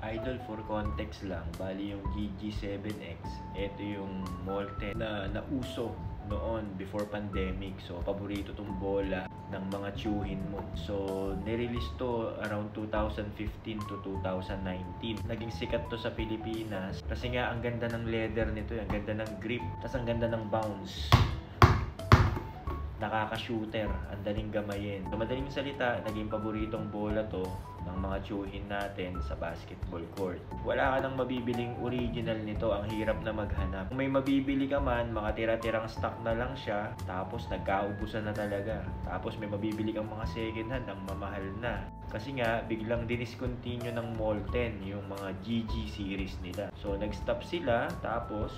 Idol, for context lang, bali yung GG7X, ito yung molten na nauso noon before pandemic. So, paborito tong bola ng mga tiyuhin mo. So, nirelease to around 2015 to 2019. Naging sikat to sa Pilipinas kasi nga ang ganda ng leather nito, ang ganda ng grip, tas ang ganda ng bounce. Nakaka-shooter, ang daling gamayin. So, madaling salita, naging paboritong bola to ng mga tiyuhin natin sa basketball court. Wala ka nang mabibiling original nito, ang hirap na maghanap. Kung may mabibili ka man, mga tira-tirang stock na lang siya, tapos nagkaubusan na talaga. Tapos may mabibili kang mga second hand, ang mamahal na. Kasi nga, biglang diniscontinue ng Molten yung mga GG series nila. So, nag-stop sila, tapos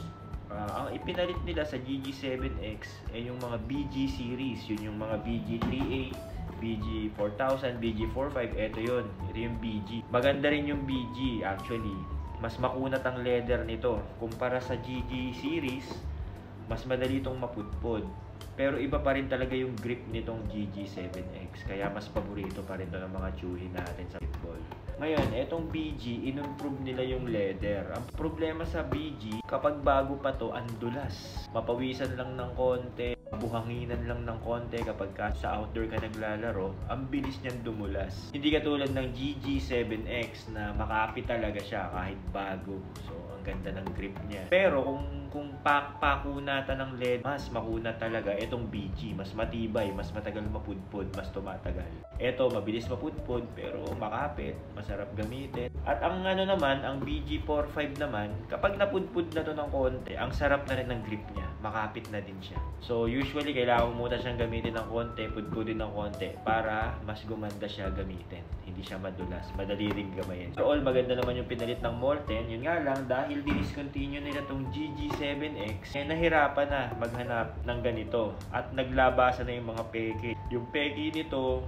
ang ipinalit nila sa GG7X ay yung mga BG series. Yun yung mga BG3A, BG4000, BG45. Ito yun. Ito yung BG. Maganda rin yung BG actually. Mas makunat ang leather nito. Kumpara sa GG series, mas madali itong mapudpod. Pero iba pa rin talaga yung grip nitong GG7X. Kaya mas paborito pa rin ito ng mga tiyuhin natin sa football. Ngayon, etong BG, in-improve nila yung leather. Ang problema sa BG, kapag bago pa to, ang dulas. Mapawisan lang ng konti, buhanginan lang ng konti kapag sa outdoor ka naglalaro, ang bilis niyan dumulas. Hindi katulad ng GG7X na makapit talaga siya kahit bago. So, ang ganda ng grip niya. Pero kung pakunatan ng lead, mas makunat talaga itong BG. Mas matibay, mas matagal mapudpod, mas tumatagal. Ito, mabilis mapudpod pero makapit, masarap gamitin. At ang naman, ang BG45 naman, kapag napudpod na to ng konti, ang sarap na rin ng grip niya. Makapit na din siya. So, usually, kailangan mo muna siyang gamitin ng konti, pudpudin ng konti, para mas gumanda siya gamitin. Hindi siya madulas. Madali rin gamayin. So, all maganda naman yung pinalit ng Molten. Yun nga lang, dahil diniscontinue nila tong GG7X, nahirapan na maghanap ng ganito. At naglabasan na yung mga peke. Yung peke nito,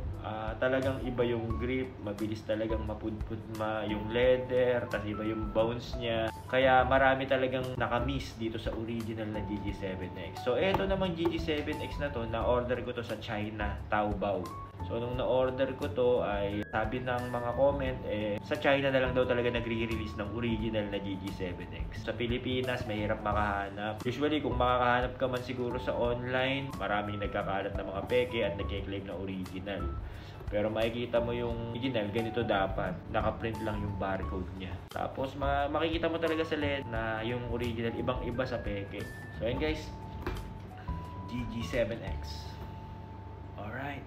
talagang iba yung grip, mabilis talagang mapudpud yung leather, tas iba yung bounce niya. Kaya marami talagang nakamiss dito sa original na GG7X. So, eto namang GG7X na to, na-order ko to sa China, Taobao. So, nung na-order ko to ay sabi ng mga comment, sa China na lang daw talaga nagre-release ng original na GG7X. Sa Pilipinas, mahirap makahanap. Usually, kung makakahanap ka man siguro sa online, maraming nagkakalat na mga peke at nagke-claim na original. Pero makikita mo yung original, ganito dapat. Nakaprint lang yung barcode niya. Tapos, makikita mo talaga sa LED na yung original, ibang-iba sa peke. So, yun guys, GG7X. Alright.